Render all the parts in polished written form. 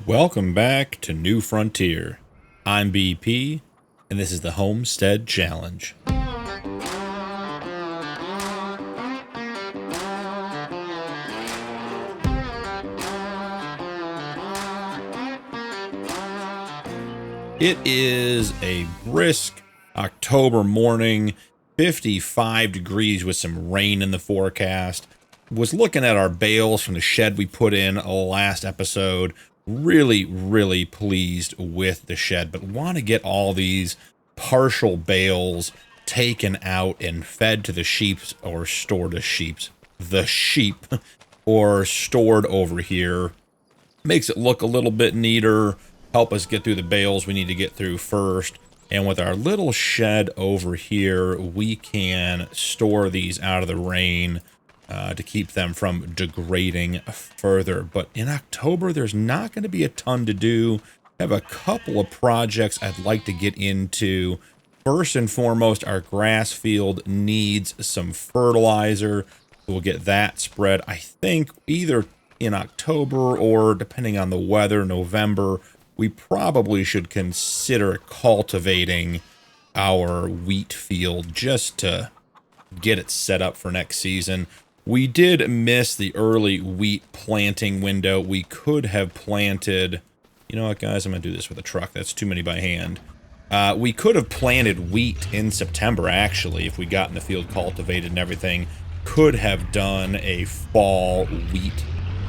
Welcome back to New Frontier. I'm BP, and this is the Homestead Challenge. It is a brisk October morning, 55 degrees with some rain in the forecast. Was looking at our bales from the shed we put in last episode. Really pleased with the shed, but want to get all these partial bales taken out and fed to the sheep or stored to the sheep or stored over here. Makes it look a little bit neater, help us get through the bales we need to get through first. And with our little shed over here, we can store these out of the rain to keep them from degrading further. But in October, there's not going to be a ton to do. I have a couple of projects I'd like to get into. First and foremost, our grass field needs some fertilizer. We'll get that spread, I think, either in October or, depending on the weather, November. We probably should consider cultivating our wheat field just to get it set up for next season. We did miss the early wheat planting window. We could have planted, you know what, guys, I'm going to do this with a truck. That's too many by hand. We could have planted wheat in September, actually, if we got in the field cultivated and everything. Could have done a fall wheat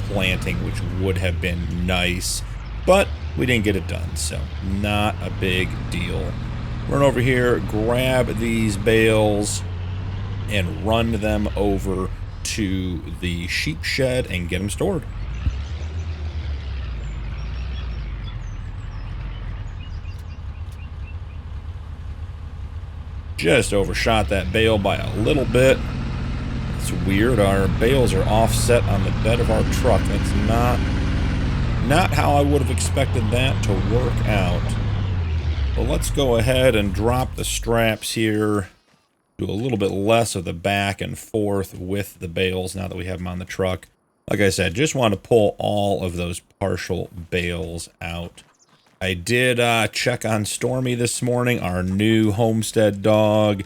planting, which would have been nice, but we didn't get it done, so not a big deal. Run over here, grab these bales, and run them over to the sheep shed and get them stored. Just overshot that bale by a little bit. It's weird, our bales are offset on the bed of our truck. That's not how I would have expected that to work out. But let's go ahead and drop the straps here. Do a little bit less of the back and forth with the bales now that we have them on the truck. Like I said, just want to pull all of those partial bales out. I did check on Stormy this morning, our new Homestead dog.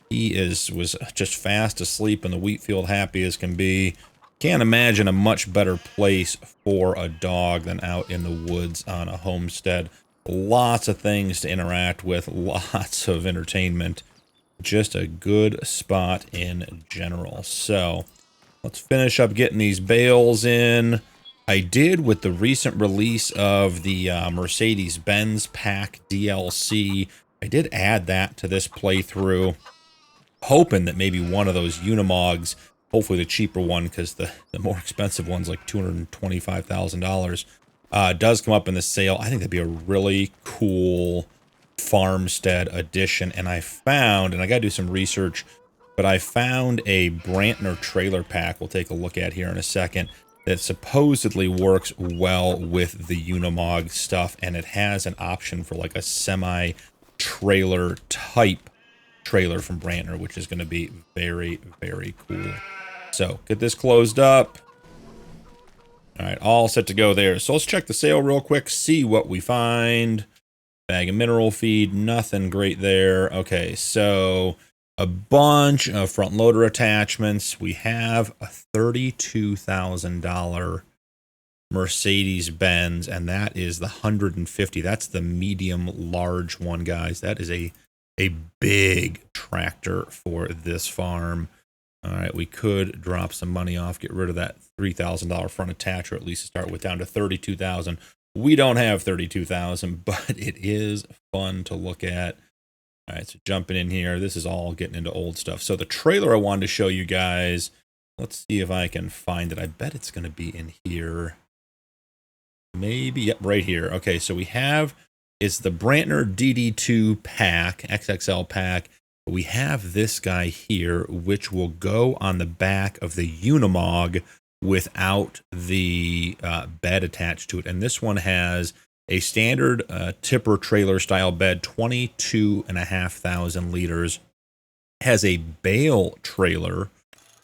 He was just fast asleep in the wheat field, happy as can be. Can't imagine a much better place for a dog than out in the woods on a homestead. Lots of things to interact with, lots of entertainment. Just a good spot in general. So let's finish up getting these bales in. I did, with the recent release of the Mercedes-Benz pack DLC, I did add that to this playthrough, hoping that maybe one of those Unimogs, hopefully the cheaper one, because the more expensive one's like $225,000, does come up in the sale. I think that'd be a really cool farmstead edition. And I found, and I gotta do some research, but I found a Brantner trailer pack we'll take a look at here in a second that supposedly works well with the Unimog stuff, and it has an option for like a semi-trailer type trailer from Brantner, which is going to be very cool. So get this closed up. All right, all set to go there. So let's check the sale real quick, see what we find. Bag of mineral feed, nothing great there. Okay, so a bunch of front loader attachments. We have a $32,000 Mercedes-Benz, and that is the 150. That's the medium large one, guys. That is a big tractor for this farm. All right, we could drop some money off, get rid of that $3,000 front attach, or at least start with down to $32,000. We don't have $32,000, but it is fun to look at. All right, so jumping in here, this is all getting into old stuff. So the trailer I wanted to show you guys, let's see if I can find it. I bet it's going to be in here. Maybe, yep, right here. Okay, so we have, it's the Brantner DD2 pack, XXL pack. We have this guy here, which will go on the back of the Unimog without the bed attached to it. And this one has a standard tipper trailer style bed, 22,500 liters. Has a bale trailer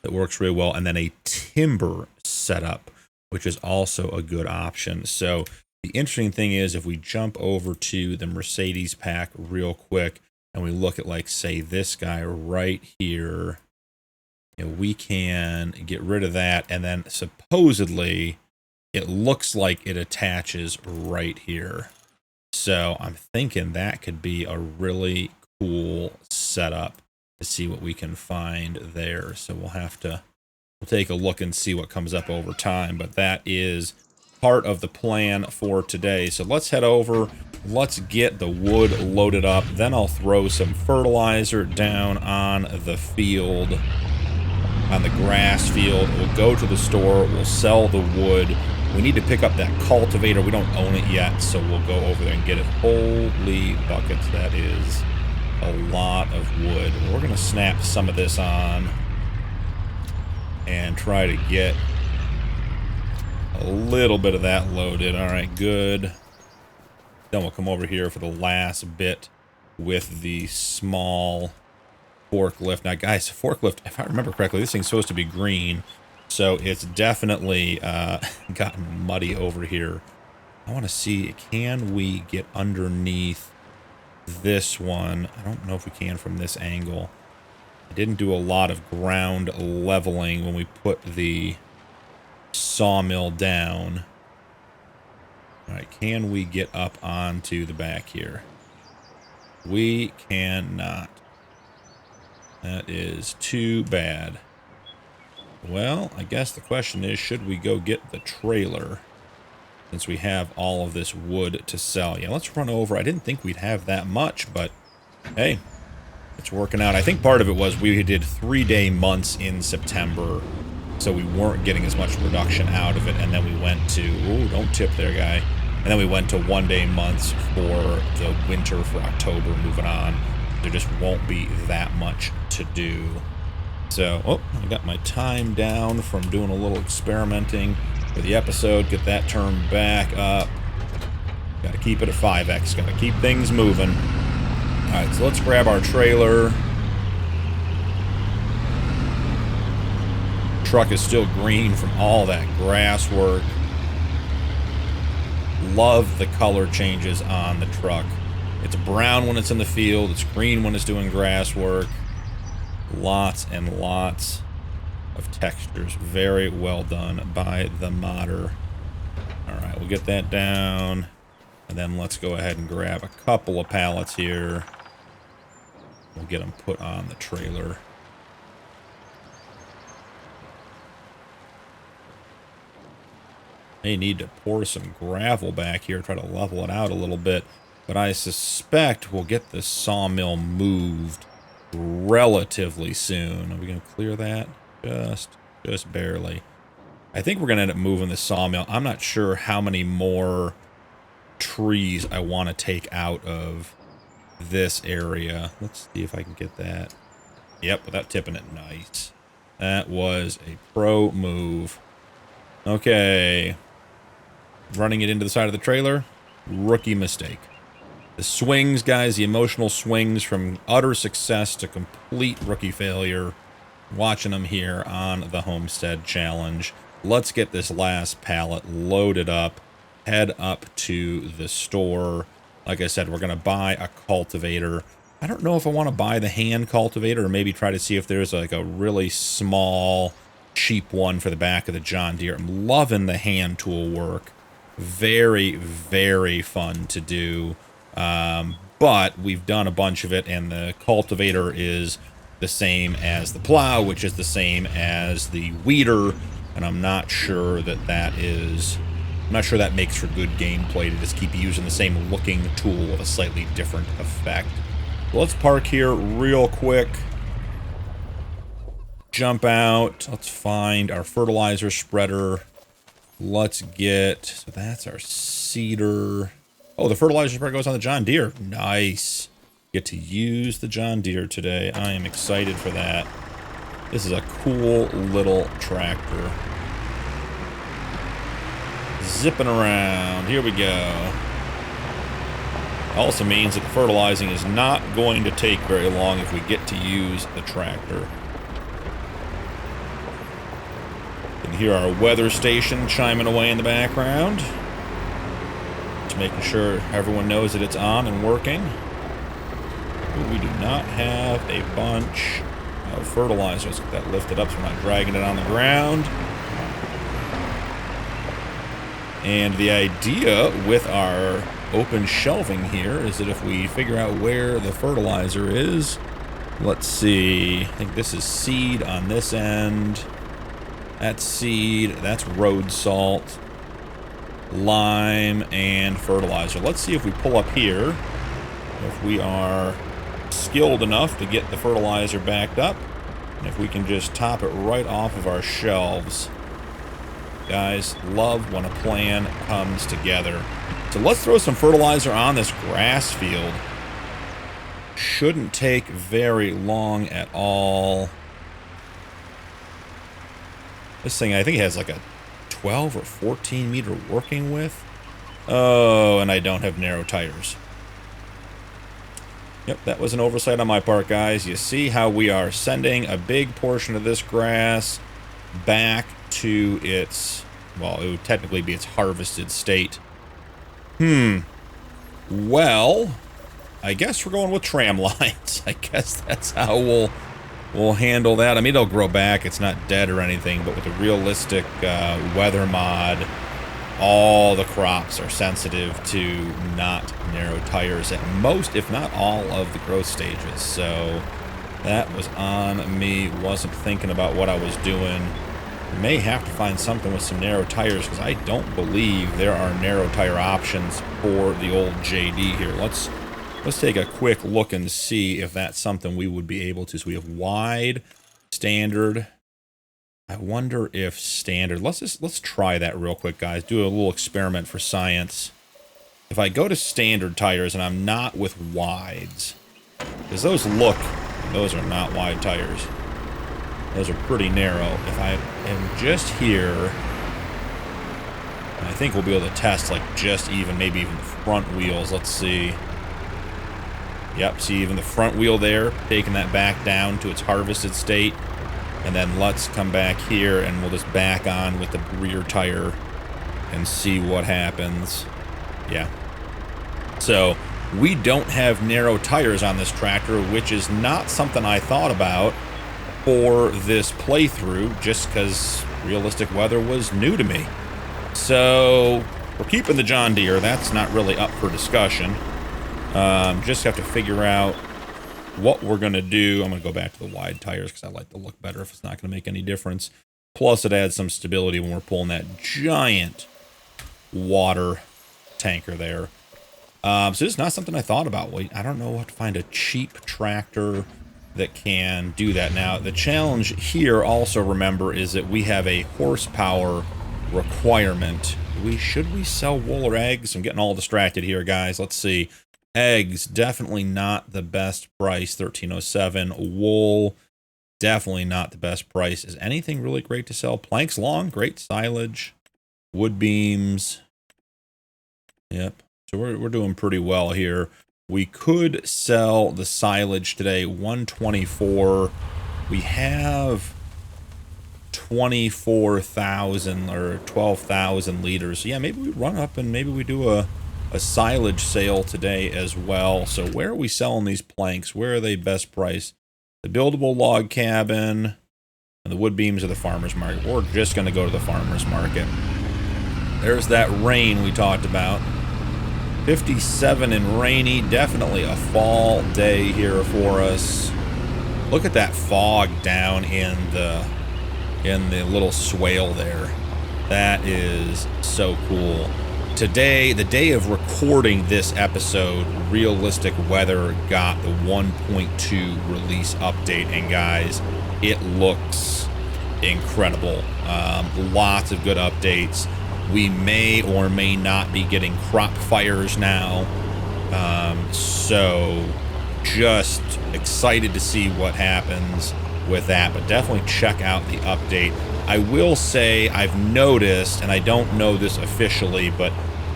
that works really well, and then a timber setup, which is also a good option. So The interesting thing is if we jump over to the Mercedes pack real quick and we look at, like, say, this guy right here, we can get rid of that, and then supposedly it looks like it attaches right here. So I'm thinking that could be a really cool setup to see what we can find there. So we'll take a look and see what comes up over time, but that is part of the plan for today. So let's head over, let's get the wood loaded up, then I'll throw some fertilizer down on the field, on the grass field. We'll go to the store, we'll sell the wood. We need to pick up that cultivator. We don't own it yet, so we'll go over there and get it. Holy buckets, that is a lot of wood. We're going to snap some of this on and try to get a little bit of that loaded. All right, good. Then we'll come over here for the last bit with the small forklift. Now, guys, forklift, if I remember correctly, this thing's supposed to be green. So it's definitely gotten muddy over here. I want to see, can we get underneath this one? I don't know if we can from this angle. I didn't do a lot of ground leveling when we put the sawmill down. All right, can we get up onto the back here? We cannot. That is too bad. Well, I guess the question is, should we go get the trailer since we have all of this wood to sell? Yeah, let's run over. I didn't think we'd have that much, but hey, it's working out. I think part of it was we did 3-day months in September, so we weren't getting as much production out of it, and then we went to, ooh, don't tip there, guy. And then we went to 1-day months for the winter, for October, moving on. There just won't be that much to do. So, oh, I got my time down from doing a little experimenting for the episode. Get that turned back up. Got to keep it at 5x. Got to keep things moving. All right, so let's grab our trailer. Truck is still green from all that grass work. Love the color changes on the truck. It's brown when it's in the field. It's green when it's doing grass work. Lots and lots of textures. Very well done by the modder. All right, we'll get that down. And then let's go ahead and grab a couple of pallets here. We'll get them put on the trailer. May need to pour some gravel back here, try to level it out a little bit. But I suspect we'll get the sawmill moved relatively soon. Are we going to clear that? Just barely. I think we're going to end up moving the sawmill. I'm not sure how many more trees I want to take out of this area. Let's see if I can get that. Yep, without tipping it. Nice. That was a pro move. Okay. Running it into the side of the trailer. Rookie mistake. The swings, guys, the emotional swings from utter success to complete rookie failure. Watching them here on the Homestead Challenge. Let's get this last pallet loaded up. Head up to the store. Like I said, we're going to buy a cultivator. I don't know if I want to buy the hand cultivator or maybe try to see if there's like a really small, cheap one for the back of the John Deere. I'm loving the hand tool work. Very, very fun to do. But we've done a bunch of it, and the cultivator is the same as the plow, which is the same as the weeder, and I'm not sure that that makes for good gameplay to just keep using the same looking tool with a slightly different effect. So let's park here real quick. Jump out. Let's find our fertilizer spreader. Let's get, so that's our cedar. Oh, the fertilizer spreader goes on the John Deere. Nice. Get to use the John Deere today. I am excited for that. This is a cool little tractor. Zipping around. Here we go. Also means that the fertilizing is not going to take very long if we get to use the tractor. You can hear our weather station chiming away in the background. alert, making sure everyone knows that it's on and working. Ooh, we do not have a bunch of fertilizer. Let's get that lifted up so we're not dragging it on the ground. And the idea with our open shelving here is that if we figure out where the fertilizer is, let's see, I think this is seed on this end. That's seed, that's road salt, lime, and fertilizer. Let's see if we pull up here, if we are skilled enough to get the fertilizer backed up, and if we can just top it right off of our shelves. Guys, love when a plan comes together. So let's throw some fertilizer on this grass field. Shouldn't take very long at all. This thing, I think it has like a 12 or 14 meter working width. Oh, and I don't have narrow tires. Yep, that was an oversight on my part, guys. You see how we are sending a big portion of this grass back to its, well, it would technically be its harvested state. Well, I guess we're going with tram lines. I guess that's how we'll handle that. I mean, it'll grow back. It's not dead or anything, but with a realistic weather mod, all the crops are sensitive to not narrow tires at most, if not all, of the growth stages. So that was on me. Wasn't thinking about what I was doing. May have to find something with some narrow tires because I don't believe there are narrow tire options for the old JD here. Let's take a quick look and see if that's something we would be able to. So we have wide, standard. I wonder if standard. Let's try that real quick, guys. Do a little experiment for science. If I go to standard tires and I'm not with wides, because those are not wide tires. Those are pretty narrow. If I am just here, I think we'll be able to test like just even, maybe even the front wheels. Let's see. Yep, see even the front wheel there, taking that back down to its harvested state. And then let's come back here and we'll just back on with the rear tire and see what happens. Yeah. So we don't have narrow tires on this tractor, which is not something I thought about for this playthrough, just because realistic weather was new to me. So we're keeping the John Deere. That's not really up for discussion. Just have to figure out what we're going to do. I'm going to go back to the wide tires because I like the look better if it's not going to make any difference. Plus, it adds some stability when we're pulling that giant water tanker there. So this is not something I thought about. I don't know how to find a cheap tractor that can do that. Now, the challenge here also, remember, is that we have a horsepower requirement. Should we sell wool or eggs? I'm getting all distracted here, guys. Let's see. Eggs, definitely not the best price, $13.07. Wool, definitely not the best price. Is anything really great to sell? Planks long, great silage. Wood beams. Yep. So we're doing pretty well here. We could sell the silage today, $124. We have 24,000 or 12,000 liters. So yeah, maybe we run up and maybe we do a silage sale today as well. So where are we selling these planks? Where are they best priced? The buildable log cabin and the wood beams of the farmer's market. We're just going to go to the farmer's market. There's that rain we talked about. 57 and rainy, definitely a fall day here for us. Look at that fog down in the little swale there. That is so cool. Today, the day of recording this episode, realistic weather got the 1.2 release update, and guys, it looks incredible. Lots of good updates. We may or may not be getting crop fires now. So just excited to see what happens with that, but definitely check out the update. I will say I've noticed, and I don't know this officially, but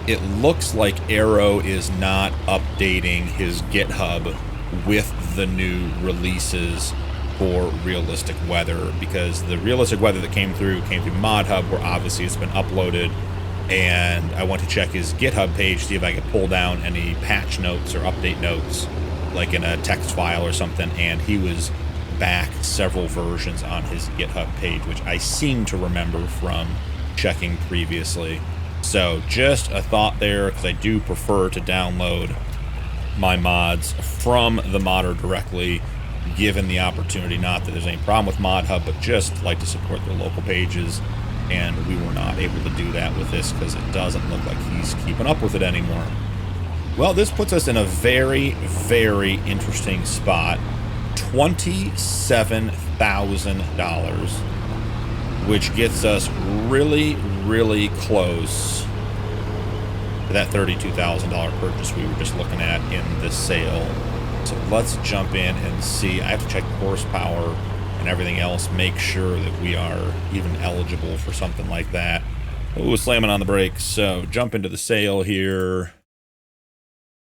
it looks like Arrow is not updating his GitHub with the new releases for realistic weather, because the realistic weather that came through ModHub, where obviously it's been uploaded and I went to check his GitHub page, see if I could pull down any patch notes or update notes, like in a text file or something, and he was back several versions on his GitHub page, which I seem to remember from checking previously. So just a thought there, because I do prefer to download my mods from the modder directly, given the opportunity. Not that there's any problem with Mod Hub, but just like to support their local pages, and we were not able to do that with this because it doesn't look like he's keeping up with it anymore. Well, this puts us in a very, very interesting spot. $27,000, which gets us really, really close to that $32,000 purchase we were just looking at in the sale. So let's jump in and see. I have to check horsepower and everything else, make sure that we are even eligible for something like that. Oh, slamming on the brakes. So jump into the sale here.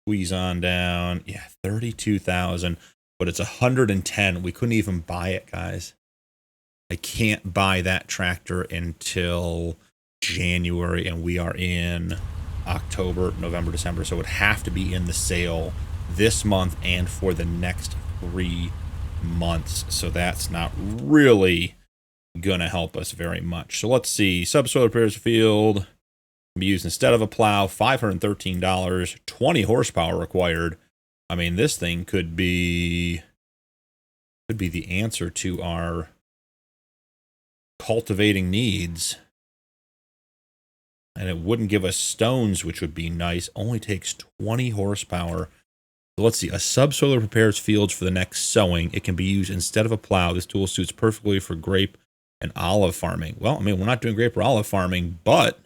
Squeeze on down. Yeah, 32,000, but it's 110. We couldn't even buy it, guys. I can't buy that tractor until January, and we are in October, November, December, so it would have to be in the sale this month and for the next 3 months. So that's not really gonna help us very much. So let's see. Subsoil repairs field can be used instead of a plow. $513, 20 horsepower required. I mean, this thing could be the answer to our cultivating needs. And it wouldn't give us stones, which would be nice. Only takes 20 horsepower. So let's see. A subsoiler prepares fields for the next sowing. It can be used instead of a plow. This tool suits perfectly for grape and olive farming. Well, I mean, we're not doing grape or olive farming, but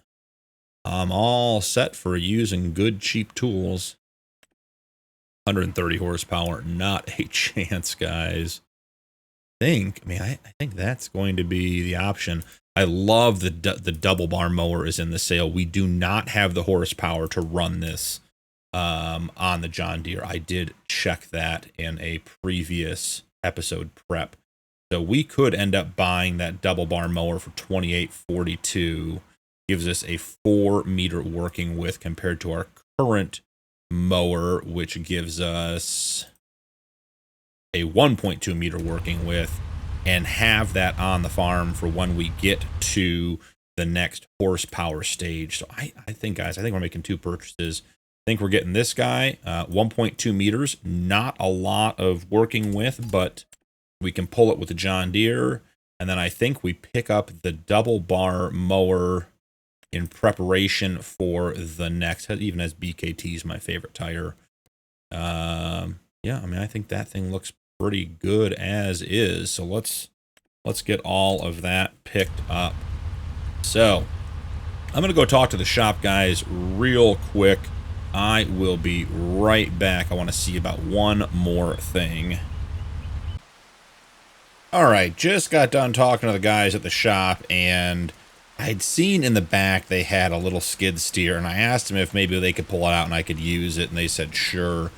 I'm all set for using good, cheap tools. 130 horsepower. Not a chance, guys. I think that's going to be the option. I love the double bar mower is in the sale. We do not have the horsepower to run this on the John Deere. I did check that in a previous episode prep. So we could end up buying that double bar mower for $28.42. Gives us a 4-meter working width compared to our current mower, which gives us a 1.2-meter working width, and have that on the farm for when we get to the next horsepower stage. So I think, guys, we're making 2 purchases. I think we're getting this guy, 1.2 meters, not a lot of working width, but we can pull it with the John Deere. And then I think we pick up the double bar mower in preparation for the next, even as BKT is my favorite tire. Yeah, I mean, I think that thing looks pretty good as is. So let's get all of that picked up. So I'm going to go talk to the shop guys real quick. I will be right back. I want to see about one more thing. All right, just got done talking to the guys at the shop, and I'd seen in the back they had a little skid steer, and I asked them if maybe they could pull it out and I could use it, and they said sure.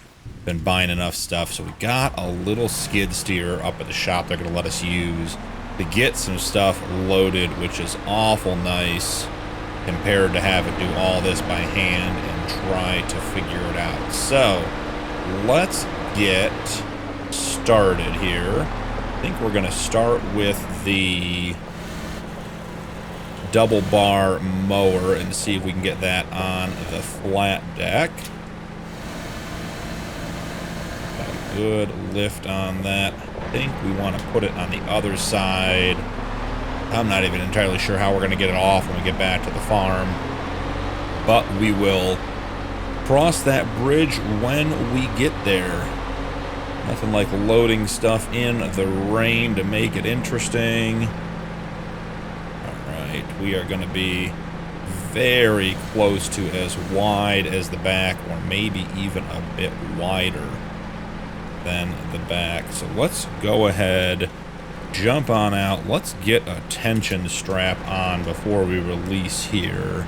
Been buying enough stuff, so we got a little skid steer up at the shop they're going to let us use to get some stuff loaded, which is awful nice compared to having to do all this by hand and try to figure it out. So let's get started here. I think we're going to start with the double bar mower and see if we can get that on the flat deck. Got a good lift on that. I think we want to put it on the other side. I'm not even entirely sure how we're going to get it off when we get back to the farm, but we will cross that bridge when we get there. Nothing like loading stuff in the rain to make it interesting. Alright, we are going to be very close to as wide as the back, or maybe even a bit wider than the back. So let's go ahead, jump on out. Let's get a tension strap on before we release here.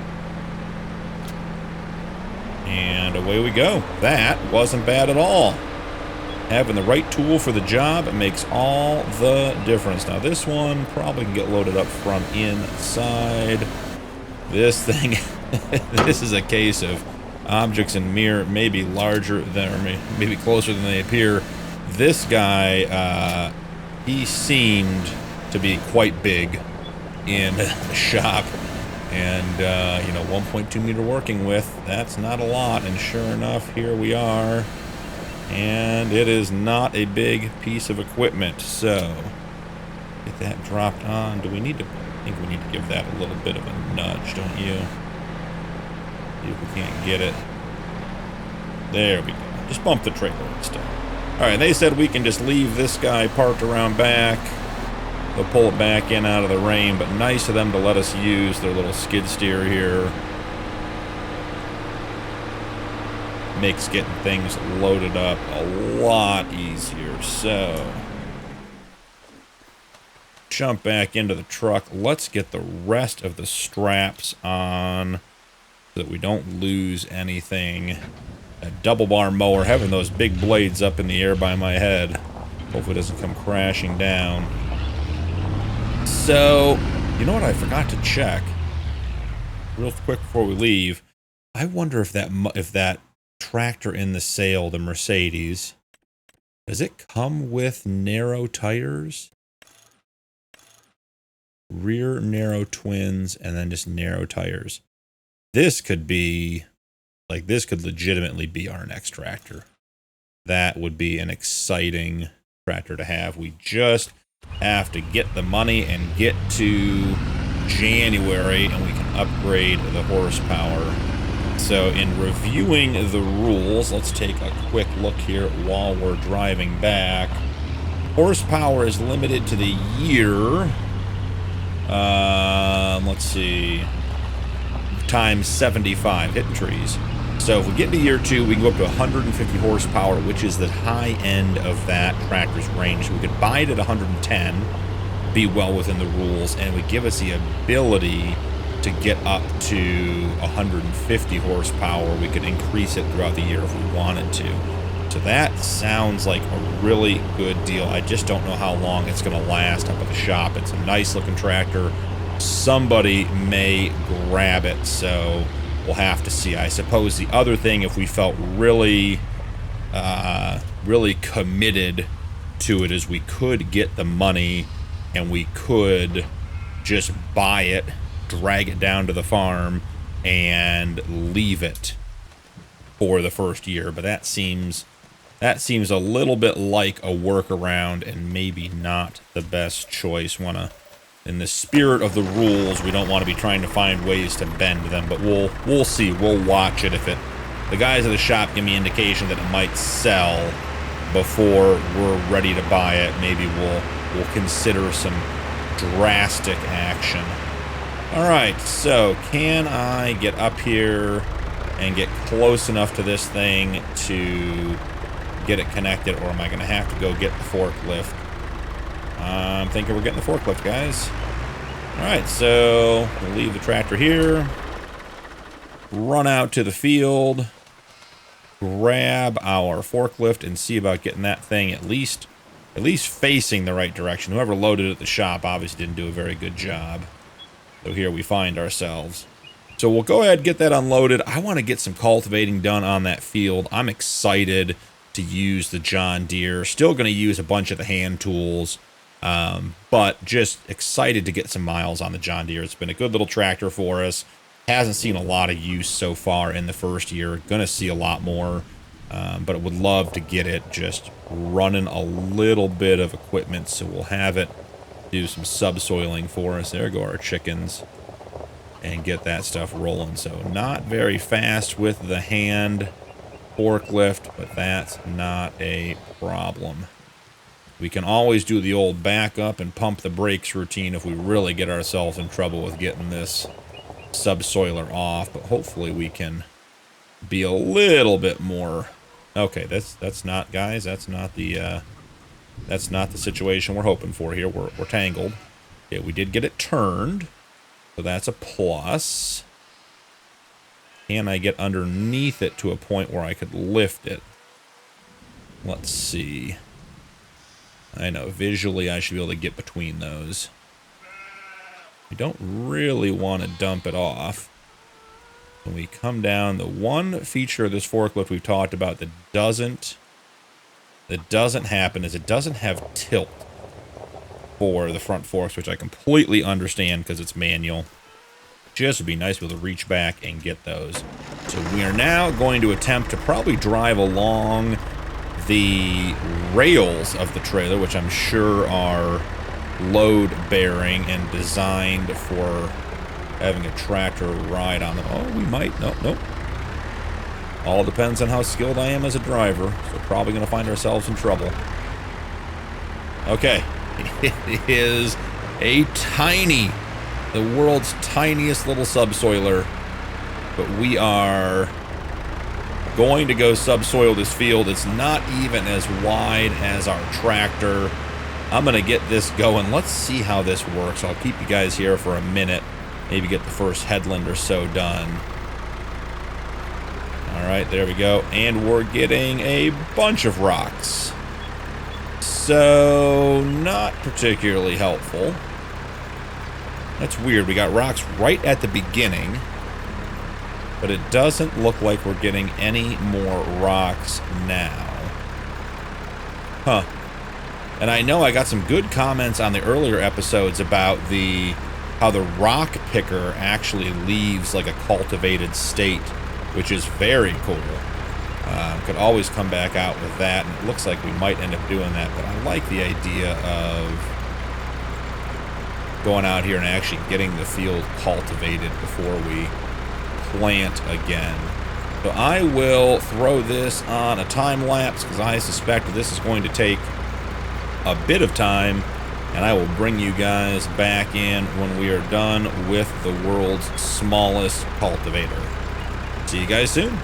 And away we go. That wasn't bad at all. Having the right tool for the job makes all the difference. Now this one probably can get loaded up from inside. This thing This is a case of objects in mirror maybe larger than, or maybe closer than they appear. This guy, he seemed to be quite big in the shop. And, you know, 1.2 meter working width, that's not a lot. And sure enough, here we are. And it is not a big piece of equipment. So, get that dropped on. Do we need to, I think we need to give that a little bit of a nudge, don't you? See if we can't get it. There we go. Just bump the trailer instead. Alright, they said we can just leave this guy parked around back. They'll pull it back in out of the rain, but nice of them to let us use their little skid steer here. Makes getting things loaded up a lot easier. So, jump back into the truck. Let's get the rest of the straps on so that we don't lose anything. A double bar mower, having those big blades up in the air by my head. Hopefully it doesn't come crashing down. So, you know what I forgot to check? Real quick before we leave. I wonder if that tractor in the sale, the Mercedes, does it come with narrow tires? Rear narrow twins and then just narrow tires. This could be, like, this could legitimately be our next tractor. That would be an exciting tractor to have. We just have to get the money and get to January and we can upgrade the horsepower. So in reviewing the rules, let's take a quick look here while we're driving back. Horsepower is limited to the year. Let's see. Times 75, hitting trees. So if we get into year 2, we can go up to 150 horsepower, which is the high end of that tractor's range. So we could buy it at 110, be well within the rules, and it would give us the ability to get up to 150 horsepower. We could increase it throughout the year if we wanted to. So that sounds like a really good deal. I just don't know how long it's going to last up at the shop. It's a nice looking tractor. Somebody may grab it, so we'll have to see. I suppose the other thing, if we felt really committed to it, is we could get the money and we could just buy it, drag it down to the farm, and leave it for the first year. But that seems a little bit like a workaround and maybe not the best choice. In the spirit of the rules, we don't want to be trying to find ways to bend them, but we'll see. We'll watch it. If the guys at the shop give me indication that it might sell before we're ready to buy it, maybe we'll consider some drastic action. All right, so can I get up here and get close enough to this thing to get it connected, or am I going to have to go get the forklift? I'm thinking we're getting the forklift, guys. Alright, so we'll leave the tractor here. Run out to the field. Grab our forklift and see about getting that thing at least facing the right direction. Whoever loaded it at the shop obviously didn't do a very good job. So here we find ourselves. So we'll go ahead and get that unloaded. I want to get some cultivating done on that field. I'm excited to use the John Deere. Still going to use a bunch of the hand tools. But just excited to get some miles on the John Deere. It's been a good little tractor for us. Hasn't seen a lot of use so far in the first year. Gonna see a lot more. But I would love to get it just running a little bit of equipment, so we'll have it do some subsoiling for us. There go our chickens. And get that stuff rolling. So not very fast with the hand forklift, but that's not a problem. We can always do the old back up and pump the brakes routine if we really get ourselves in trouble with getting this subsoiler off, but hopefully we can be a little bit more. Okay, that's not, guys, that's not the situation we're hoping for here. We're tangled. Okay, we did get it turned, so that's a plus. Can I get underneath it to a point where I could lift it? Let's see. I know, visually I should be able to get between those. We don't really want to dump it off. When we come down, the one feature of this forklift we've talked about that doesn't happen is it doesn't have tilt for the front forks, which I completely understand because it's manual. Just would be nice to be able to reach back and get those. So we are now going to attempt to probably drive along the rails of the trailer, which I'm sure are load bearing and designed for having a tractor ride on them. Oh, we might. Nope. All depends on how skilled I am as a driver. So probably going to find ourselves in trouble. Okay. It is the world's tiniest little subsoiler. But we are going to go subsoil this field. It's not even as wide as our tractor. I'm going to get this going. Let's see how this works. I'll keep you guys here for a minute. Maybe get the first headland or so done. All right, there we go. And we're getting a bunch of rocks. So, not particularly helpful. That's weird. We got rocks right at the beginning. But it doesn't look like we're getting any more rocks now. Huh. And I know I got some good comments on the earlier episodes about how the rock picker actually leaves like a cultivated state, which is very cool. Could always come back out with that, and it looks like we might end up doing that, but I like the idea of going out here and actually getting the field cultivated before we plant again. So I will throw this on a time lapse because I suspect this is going to take a bit of time, and I will bring you guys back in when we are done with the world's smallest cultivator. See you guys soon.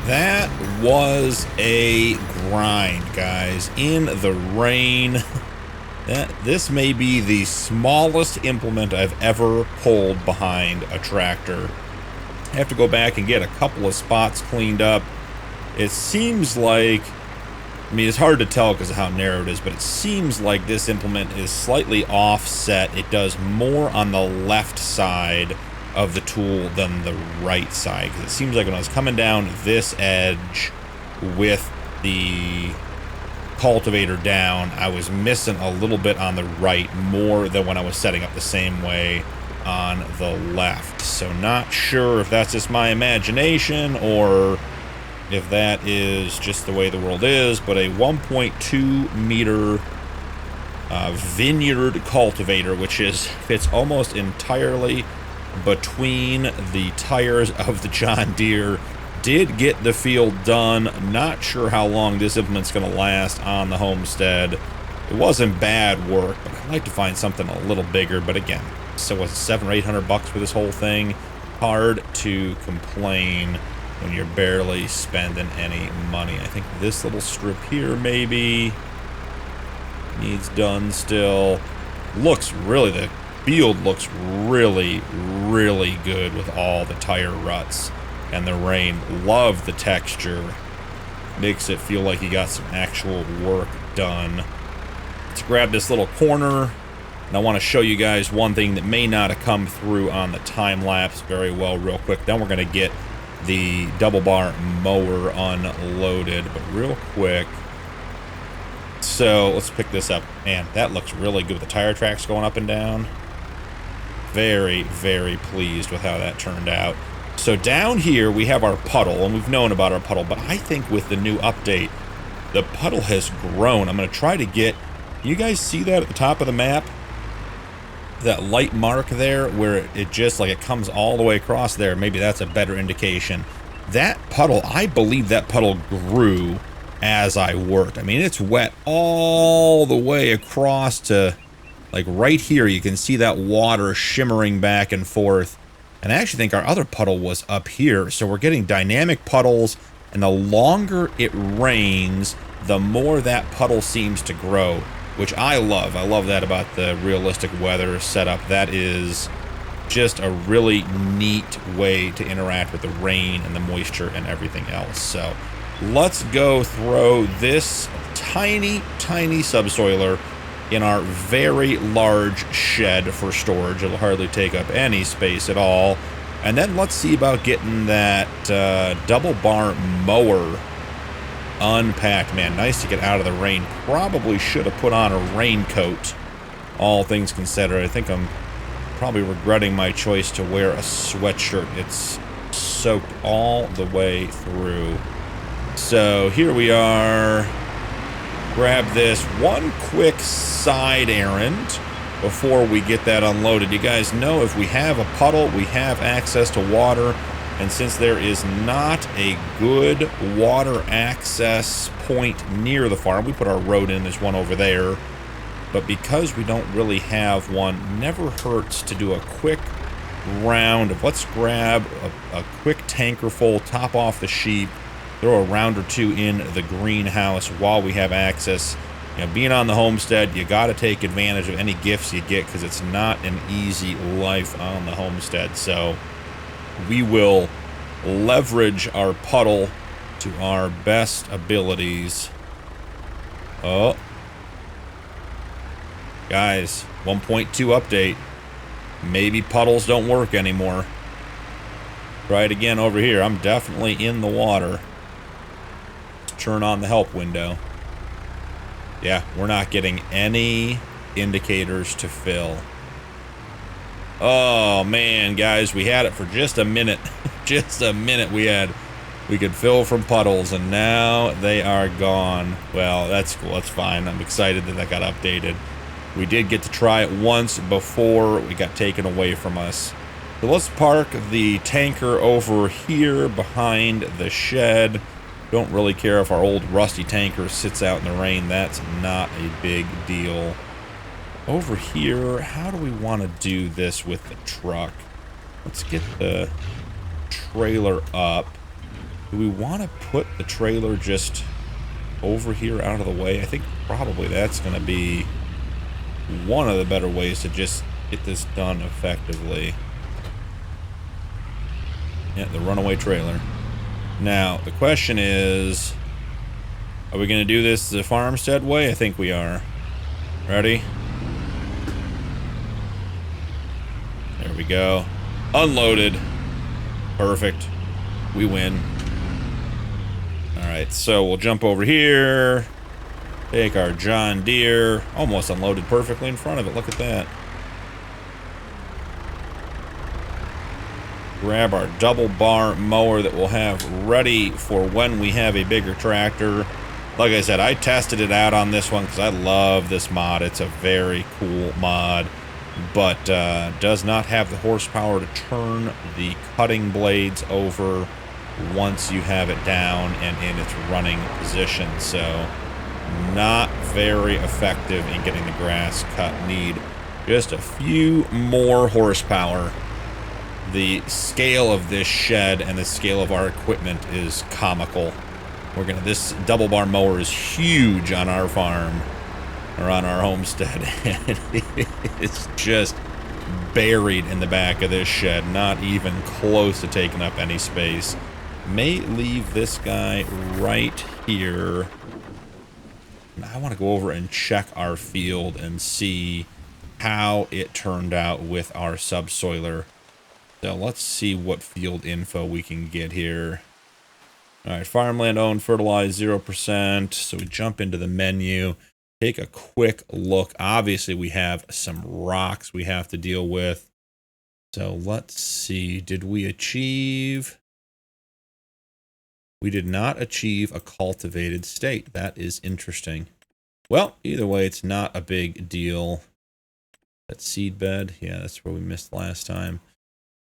That was a grind, guys. In the rain. This may be the smallest implement I've ever pulled behind a tractor. I have to go back and get a couple of spots cleaned up. It seems like, I mean, it's hard to tell because of how narrow it is, but it seems like this implement is slightly offset. It does more on the left side of the tool than the right side, because it seems like when I was coming down this edge with the cultivator down, I was missing a little bit on the right more than when I was setting up the same way on the left. So not sure if that's just my imagination or if that is just the way the world is, but a 1.2 meter vineyard cultivator, which fits almost entirely between the tires of the John Deere, did get the field done. Not sure how long this implement's going to last on the Homestead. It wasn't bad work, but I'd like to find something a little bigger. But again, so was $700 or $800 for this whole thing. Hard to complain when you're barely spending any money. I think this little strip here maybe needs done still. Looks really, the field looks really, really good with all the tire ruts and the rain. Love the texture. Makes it feel like you got some actual work done. Let's grab this little corner. And I want to show you guys one thing that may not have come through on the time lapse very well real quick. Then we're going to get the double bar mower unloaded, but real quick. So let's pick this up. Man, that looks really good with the tire tracks going up and down. Very, very pleased with how that turned out. So down here we have our puddle, and we've known about our puddle, but I think with the new update, the puddle has grown. I'm going to try to get, you guys see that at the top of the map? That light mark there where it just like it comes all the way across there. Maybe that's a better indication. That puddle, I believe that puddle grew as I worked. I mean, it's wet all the way across to like right here. You can see that water shimmering back and forth. And I actually think our other puddle was up here. So we're getting dynamic puddles, and the longer it rains, the more that puddle seems to grow, which I love. I love that about the realistic weather setup. That is just a really neat way to interact with the rain and the moisture and everything else. So let's go throw this tiny, tiny subsoiler in our very large shed for storage. It'll hardly take up any space at all. And then let's see about getting that double bar mower unpacked. Man, nice to get out of the rain. Probably should have put on a raincoat, all things considered. I think I'm probably regretting my choice to wear a sweatshirt. It's soaked all the way through. So here we are. Grab this one quick side errand before we get that unloaded. You guys know if we have a puddle, we have access to water. And since there is not a good water access point near the farm, we put our road in. There's one over there. But because we don't really have one, never hurts to do a quick round of, let's grab a quick tanker full, top off the sheep, throw a round or two in the greenhouse while we have access. You know, being on the homestead, you got to take advantage of any gifts you get, because it's not an easy life on the homestead. So we will leverage our puddle to our best abilities. Oh, guys, 1.2 update. Maybe puddles don't work anymore. Try it again over here. I'm definitely in the water. Turn on the help window. Yeah, we're not getting any indicators to fill. Oh man, guys, we had it for just a minute. Just a minute we could fill from puddles, and now they are gone. Well, that's cool. That's fine. I'm excited that that got updated. We did get to try it once before we got taken away from us. So let's park the tanker over here behind the shed. Don't really care if our old rusty tanker sits out in the rain. That's not a big deal. Over here, how do we want to do this with the truck? Let's get the trailer up. Do we want to put the trailer just over here out of the way? I think probably that's going to be one of the better ways to just get this done effectively. Yeah, the runaway trailer. Now, the question is, are we going to do this the farmstead way? I think we are. Ready? There we go. Unloaded. Perfect. We win. Alright, so we'll jump over here. Take our John Deere. Almost unloaded perfectly in front of it. Look at that. Grab our double bar mower that we'll have ready for when we have a bigger tractor. Like I said, I tested it out on this one because I love this mod. It's a very cool mod, but does not have the horsepower to turn the cutting blades over once you have it down and in its running position. So not very effective in getting the grass cut. Need just a few more horsepower. The scale of this shed and the scale of our equipment is comical. This double bar mower is huge on our farm, or on our homestead, and it's just buried in the back of this shed, not even close to taking up any space. May leave this guy right here. I want to go over and check our field and see how it turned out with our subsoiler. So let's see what field info we can get here. All right, farmland owned, fertilized 0%. So we jump into the menu, take a quick look. Obviously, we have some rocks we have to deal with. So let's see. Did we achieve? We did not achieve a cultivated state. That is interesting. Well, either way, it's not a big deal. That seed bed. Yeah, that's where we missed last time.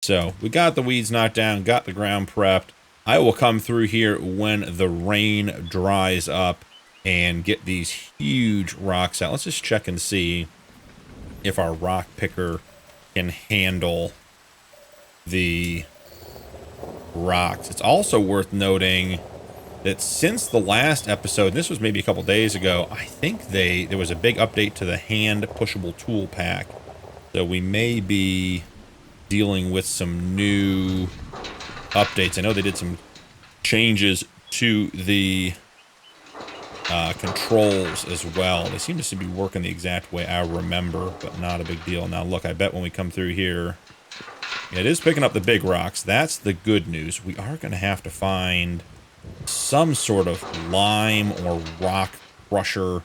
So we got the weeds knocked down, got the ground prepped. I will come through here when the rain dries up and get these huge rocks out. Let's just check and see if our rock picker can handle the rocks. It's also worth noting that since the last episode, this was maybe a couple days ago, I think there was a big update to the hand pushable tool pack. So we may be dealing with some new updates. I know they did some changes to the controls as well. They seem to be working the exact way I remember, but not a big deal. Now look, I bet when we come through here, it is picking up the big rocks. That's the good news. We are going to have to find some sort of lime or rock crusher,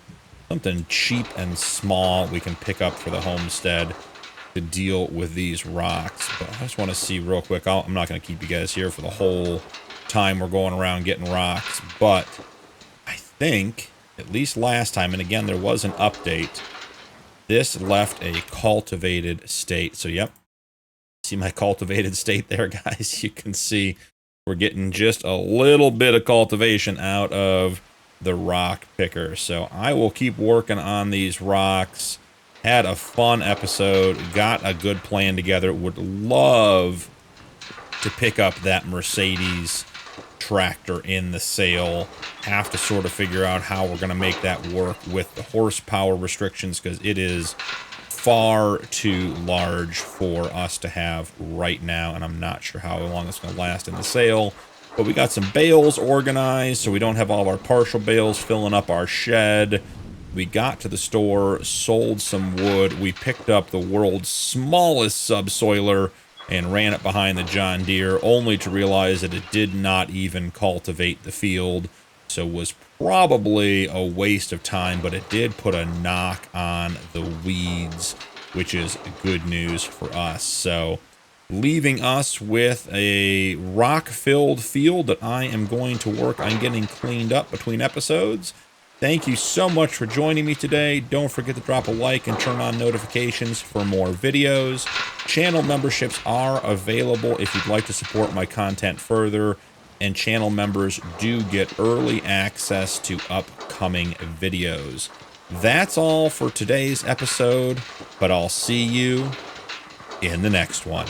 something cheap and small we can pick up for the homestead to deal with these rocks. But I just want to see real quick. I'm not going to keep you guys here for the whole time we're going around getting rocks, but I think at least last time, and again there was an update, this left a cultivated state. So yep, see my cultivated state there, guys? You can see we're getting just a little bit of cultivation out of the rock picker. So I will keep working on these rocks. Had a fun episode, got a good plan together. Would love to pick up that Mercedes tractor in the sale. Have to sort of figure out how we're going to make that work with the horsepower restrictions, because it is far too large for us to have right now, and I'm not sure how long it's going to last in the sale. But we got some bales organized so we don't have all of our partial bales filling up our shed. We got to the store, sold some wood. We picked up the world's smallest subsoiler and ran it behind the John Deere, only to realize that it did not even cultivate the field. So was probably a waste of time, but it did put a knock on the weeds, which is good news for us. So leaving us with a rock-filled field that I am going to work on getting cleaned up between episodes. Thank you so much for joining me today. Don't forget to drop a like and turn on notifications for more videos. Channel memberships are available if you'd like to support my content further, and channel members do get early access to upcoming videos. That's all for today's episode, but I'll see you in the next one.